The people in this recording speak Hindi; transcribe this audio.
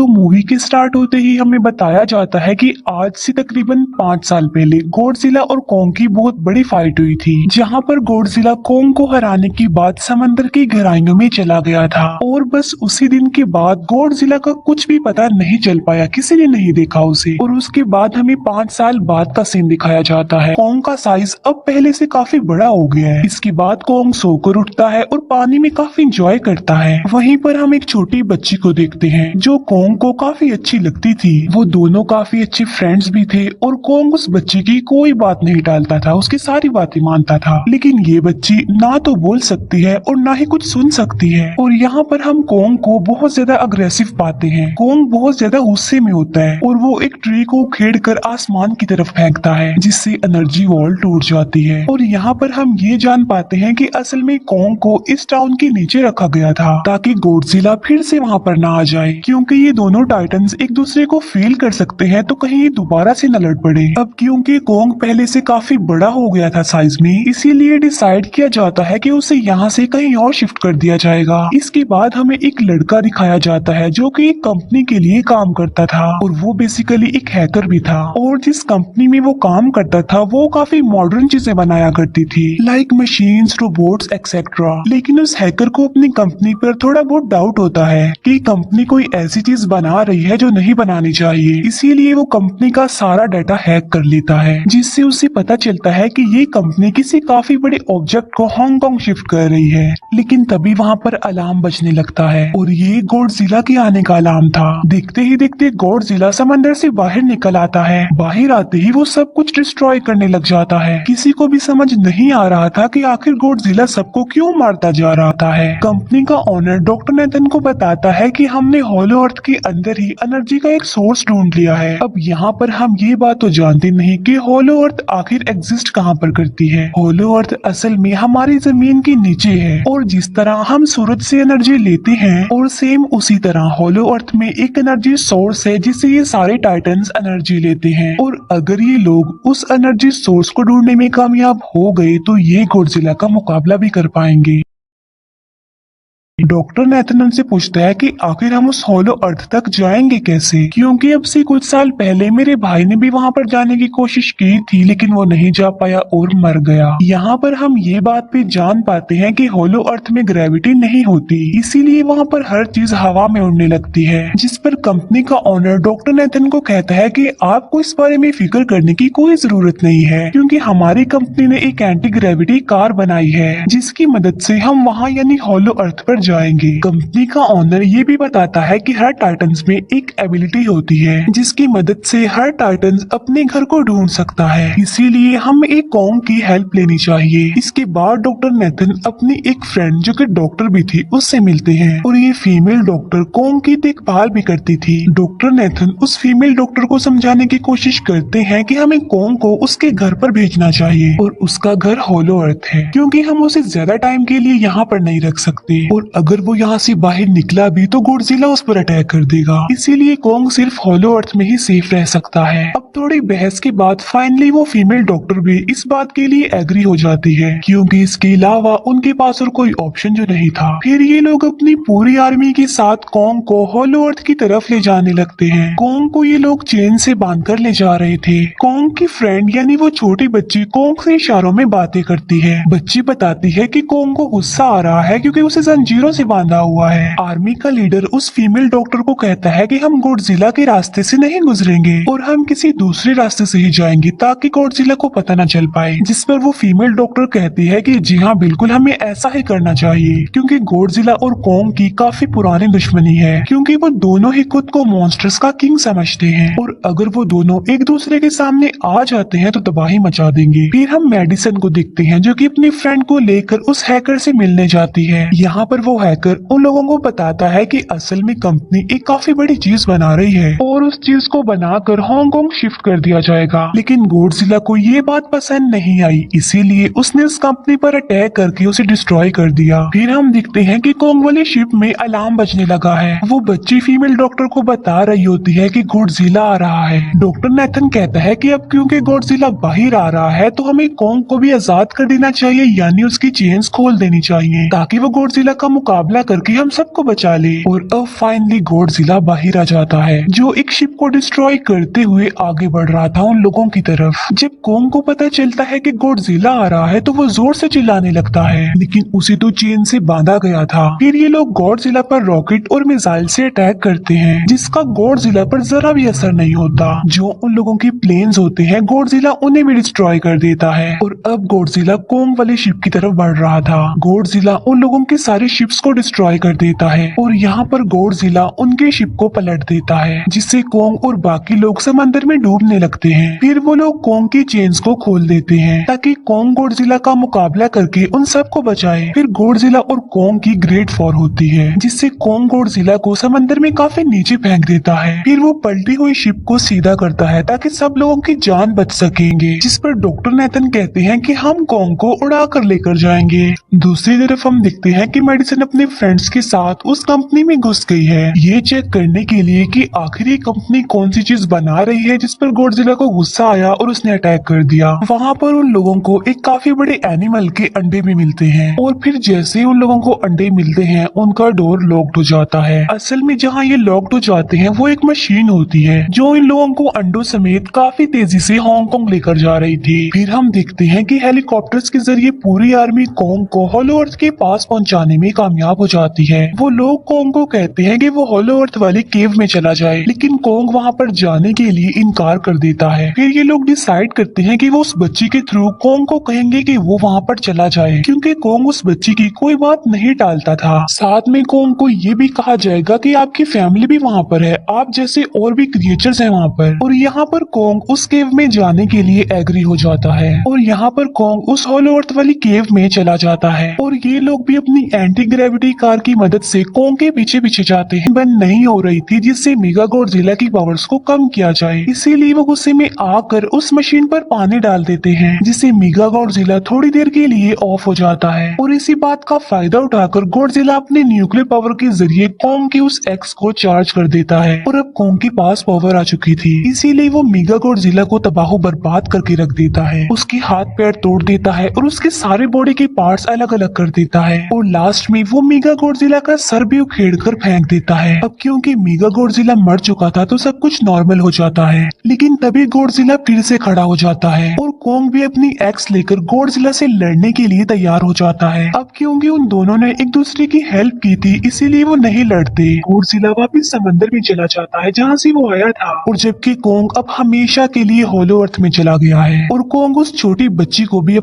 तो मूवी के स्टार्ट होते ही हमें बताया जाता है कि आज से तकरीबन 5 साल पहले गॉडजिला और कोंग की बहुत बड़ी फाइट हुई थी, जहां पर गॉडजिला कोंग को हराने के बाद समंदर की गहराइयों में चला गया था और बस उसी दिन के बाद गॉडजिला का कुछ भी पता नहीं चल पाया, किसी ने नहीं देखा उसे। और उसके बाद हमें 5 साल बाद का सीन दिखाया जाता है। कोंग का साइज अब पहले से काफी बड़ा हो गया है। इसके बाद कोंग सोकर उठता है और पानी में काफी इंजॉय करता है। वहीं पर हम एक छोटी बच्ची को देखते हैं जो कोंग को काफी अच्छी लगती थी। वो दोनों काफी अच्छे फ्रेंड्स भी थे और कोंग उस बच्ची की कोई बात नहीं टालता था, उसकी सारी बातें मानता था। लेकिन ये बच्ची ना तो बोल सकती है और ना ही कुछ सुन सकती है। और यहाँ पर हम कोंग को बहुत ज्यादा अग्रेसिव पाते हैं। कोंग बहुत ज्यादा गुस्से में होता है और वो एक ट्री को खेड़ कर आसमान की तरफ फेंकता है, जिससे एनर्जी वॉल टूट जाती है। और यहाँ पर हम ये जान पाते हैं कि असल में कोंग को इस टाउन के नीचे रखा गया था ताकि गॉडजिला फिर से वहाँ पर ना आ जाए, क्योंकि ये दोनों टाइटन्स एक दूसरे को फील कर सकते हैं, तो कहीं ये दोबारा से न लड़ पड़े। अब क्योंकि कोंग पहले से काफी बड़ा हो गया था साइज में, इसीलिए डिसाइड किया जाता है कि उसे यहाँ से कहीं और शिफ्ट कर दिया जाएगा। इसके बाद हमें एक लड़का दिखाया जाता है जो कि एक कंपनी के लिए काम करता था और वो बेसिकली एक हैकर भी था। और जिस कंपनी में वो काम करता था वो काफी मॉडर्न चीजें बनाया करती थी, लाइक मशीन्स, रोबोट्स एक्सेट्रा। लेकिन उस हैकर को अपनी कंपनी पर थोड़ा बहुत डाउट होता है कि कंपनी कोई ऐसी चीज बना रही है जो नहीं बनानी चाहिए। इसीलिए वो कंपनी का सारा डाटा हैक कर लेता है, जिससे उसे पता चलता है कि ये कंपनी किसी काफी बड़े ऑब्जेक्ट को हांगकांग शिफ्ट कर रही है। लेकिन तभी वहाँ पर अलार्म बजने लगता है और ये गॉडजिला के आने का अलार्म था। देखते ही देखते गॉडजिला समंदर से बाहर निकल आता है। बाहर आते ही वो सब कुछ डिस्ट्रॉय करने लग जाता है। किसी को भी समझ नहीं आ रहा था कि आखिर गॉडजिला सबको क्यों मारता जा रहा है। कंपनी का ओनर डॉक्टर नेथन को बताता है कि हमने होलो अर्थ के अंदर ही एनर्जी का एक सोर्स ढूंढ लिया है। अब यहाँ पर हम ये बात तो जानते नहीं कि होलो अर्थ आखिर एग्जिस्ट कहाँ पर करती है। होलो अर्थ असल में हमारी जमीन के नीचे है और जिस तरह हम सूरज से एनर्जी लेते हैं और सेम उसी तरह होलो अर्थ में एक एनर्जी सोर्स है जिससे ये सारे टाइटन्स एनर्जी लेते हैं। और अगर ये लोग उस एनर्जी सोर्स को ढूंढने में कामयाब हो गए तो ये गॉडजिला का मुकाबला भी कर पाएंगे। डॉक्टर नेथन उनसे पूछता है कि आखिर हम उस होलो अर्थ तक जाएंगे कैसे, क्योंकि अब से कुछ साल पहले मेरे भाई ने भी वहां पर जाने की कोशिश की थी लेकिन वो नहीं जा पाया और मर गया। यहाँ पर हम ये बात भी जान पाते हैं कि होलो अर्थ में ग्रेविटी नहीं होती, इसीलिए वहाँ पर हर चीज हवा में उड़ने लगती है। जिस पर कंपनी का ओनर डॉक्टर नेथन को कहता है कि आपको इस बारे में फिक्र करने की कोई जरूरत नहीं है, क्योंकि हमारी कंपनी ने एक एंटी ग्रेविटी कार बनाई है जिसकी मदद से हम वहाँ यानी होलो अर्थ पर जाएंगे। कंपनी का ओनर ये भी बताता है कि हर टाइटन्स में एक एबिलिटी होती है जिसकी मदद से हर टाइटन्स अपने घर को ढूंढ सकता है, इसीलिए हमें एक कोंग की हेल्प लेनी चाहिए। इसके बाद डॉक्टर नेथन अपनी एक फ्रेंड जो कि डॉक्टर भी थी उससे मिलते हैं और ये फीमेल डॉक्टर कोंग की देखभाल भी करती थी। डॉक्टर नेथन उस फीमेल डॉक्टर को समझाने की कोशिश करते हैं कि हमें कोंग को उसके घर पर भेजना चाहिए और उसका घर होलो अर्थ है, क्योंकि हम उसे ज्यादा टाइम के लिए यहाँ पर नहीं रख सकते और अगर वो यहाँ से बाहर निकला भी तो गॉडजिला उस पर अटैक कर देगा। इसीलिए कोंग सिर्फ होलो अर्थ में ही सेफ रह सकता है। अब थोड़ी बहस के बाद फाइनली वो फीमेल डॉक्टर भी इस बात के लिए एग्री हो जाती है, क्योंकि इसके अलावा उनके पास और कोई ऑप्शन जो नहीं था। फिर ये लोग अपनी पूरी आर्मी के साथ कोंग को होलो अर्थ की तरफ ले जाने लगते हैं। कोंग को ये लोग चेन से बांधकर ले जा रहे थे। कोंग की फ्रेंड यानी वो छोटी बच्ची कोंग से इशारों में बातें करती है। बच्ची बताती है कि कोंग को गुस्सा आ रहा है क्योंकि उसे जंजीरों से बांधा हुआ है। आर्मी का लीडर उस फीमेल डॉक्टर को कहता है कि हम गॉडजिला के रास्ते से नहीं गुजरेंगे और हम किसी दूसरे रास्ते से ही जाएंगे ताकि गॉडजिला को पता न चल पाए। जिस पर वो फीमेल डॉक्टर कहती है कि जी हाँ बिल्कुल हमें ऐसा ही करना चाहिए, क्योंकि गॉडजिला और कोंग की काफी पुरानी दुश्मनी है, क्योंकि वो दोनों ही खुद को मॉन्स्टर्स का किंग समझते हैं और अगर वो दोनों एक दूसरे के सामने आ जाते हैं तो तबाही मचा देंगे। फिर हम मेडिसन को देखते हैं जो कि अपनी फ्रेंड को लेकर उस हैकर से मिलने जाती है। यहाँ पर वो हैकर उन लोगों को बताता है कि असल में कंपनी एक काफी बड़ी चीज बना रही है और उस चीज को बनाकर हांगकांग शिफ्ट कर दिया जाएगा। लेकिन गॉडजिला को ये बात पसंद नहीं आई, इसीलिए उसने उस कंपनी पर अटैक करके उसे डिस्ट्रॉय कर दिया। फिर हम देखते हैं कि कोंग वाली शिप में अलार्म बजने लगा है। वो बच्ची फीमेल डॉक्टर को बता रही होती है कि गॉडजिला आ रहा है। डॉक्टर नेथन कहता है कि अब क्योंकि गॉडजिला बाहर आ रहा है तो हमें कोंग को भी आजाद कर देना चाहिए, यानी उसकी चेन्स खोल देनी चाहिए ताकि वो गॉडजिला का मुकाबला करके हम सबको बचा ले। और अब फाइनली गॉडजिला बाहर आ जाता है, जो एक शिप को डिस्ट्रॉय करते हुए आगे बढ़ रहा था उन लोगों की तरफ। जब कोंग को पता चलता है कि गॉडजिला आ रहा है तो वो जोर से चिल्लाने लगता है, लेकिन उसे तो चेन से बांधा गया था। फिर ये लोग गॉडजिला पर रॉकेट और मिसाइल से अटैक करते हैं, जिसका गॉडजिला पर जरा भी असर नहीं होता। जो उन लोगों की प्लेन्स होते हैं गॉडजिला उन्हें भी डिस्ट्रॉय कर देता है। और अब गॉडजिला कोंग वाली शिप की तरफ बढ़ रहा था। गॉडजिला उन लोगों के सारे शिप्स को डिस्ट्रॉय कर देता है और यहाँ पर गॉडजिला उनके शिप को पलट देता है, जिससे कोंग और बाकी लोग समंदर में डूबने लगते हैं। फिर वो लोग कोंग की चेन्स को खोल देते हैं ताकि कोंग गॉडजिला का मुकाबला करके उन सबको बचाए। फिर गॉडजिला और कोंग की ग्रेट फॉर होती है, जिससे कोंग गॉडजिला को समंदर में काफी नीचे फेंक देता है। फिर वो पलटी हुई शिप को सीधा करता है ताकि सब लोगों की जान बच सकेंगे, जिस पर डॉक्टर नेथन कहते हैं कि हम कोंग को उड़ा कर लेकर जाएंगे। दूसरी तरफ हम देखते हैं कि मेडिसन अपने फ्रेंड्स के साथ उस कंपनी में घुस गई है, ये चेक करने के लिए कि आखिर ये कंपनी कौन सी चीज बना रही है जिस पर गॉडजिला को गुस्सा आया और उसने अटैक कर दिया। वहाँ पर उन लोगों को एक काफी बड़े एनिमल के अंडे भी मिलते हैं और फिर जैसे ही उन लोगों को अंडे मिलते हैं उनका डोर लॉक्ड हो जाता है। असल में जहाँ ये लॉक्ड हो जाते हैं वो एक मशीन होती है जो इन लोगों को अंडों समेत काफी तेजी से हांगकांग लेकर जा रही थी। फिर हम देखते हैं कि हेलीकॉप्टर्स के जरिए पूरी आर्मी कोंग को होलो अर्थ के पास पहुंचाने में कामयाब हो जाती है। वो लोग कोंग को कहते हैं कि वो होलो अर्थ वाली केव में चला जाए, लेकिन कोंग वहाँ पर जाने के लिए इनकार कर देता है। फिर ये लोग डिसाइड करते हैं कि वो उस बच्ची के थ्रू कोंग को कहेंगे कि वो वहाँ पर चला जाए, क्योंकि कोंग उस बच्ची की कोई बात नहीं टालता था। साथ में कोंग को ये भी कहा जाएगा कि आपकी फैमिली भी वहाँ पर है, आप जैसे और भी क्रिएचर्स हैं वहाँ पर। और यहाँ पर कोंग उस केव में जाने के लिए एग्री हो जाता है और यहाँ पर कोंग उस होलो अर्थ वाली केव में चला जाता है। और ये लोग भी अपनी एंटी ग्रेविटी कार की मदद से कोंग के पीछे पीछे जाते हैं। बंद नहीं हो रही थी जिससे मेगा गॉडजिला की पावर्स को कम किया जाए, इसीलिए वो गुस्से में आकर उस मशीन पर पानी डाल देते हैं, जिससे मेगा गॉडजिला थोड़ी देर के लिए ऑफ हो जाता है। और इसी बात का फायदा उठाकर गॉडजिला अपने न्यूक्लियर पावर के जरिए कोंग के उस एक्स को चार्ज कर देता है। और अब कोंग के पास पावर आ चुकी थी, इसीलिए वो मेगा गॉडजिला को तबाह बर्बाद करके रख देता है, उसके हाथ पैर तोड़ देता है और उसके सारे बॉडी के पार्ट्स अलग अलग कर देता है। और लास्ट में वो मेगा गॉडजिला का सर भी उखेड़ कर फेंक देता है। अब क्योंकि मेगा गॉडजिला मर चुका था तो सब कुछ नॉर्मल हो जाता है, लेकिन तभी गॉडजिला फिर से खड़ा हो जाता है और कोंग भी अपनी एक्स लेकर गॉडजिला से लड़ने के लिए तैयार हो जाता है। अब क्योंकि उन दोनों ने एक दूसरे की हेल्प की थी इसीलिए वो नहीं लड़ते। गॉडजिला वापिस समंदर में चला जाता है जहाँ से वो आया था, और जबकि कोंग अब हमेशा के लिए होलो अर्थ में चला गया है और कोंग उस छोटी बच्ची को भी अपने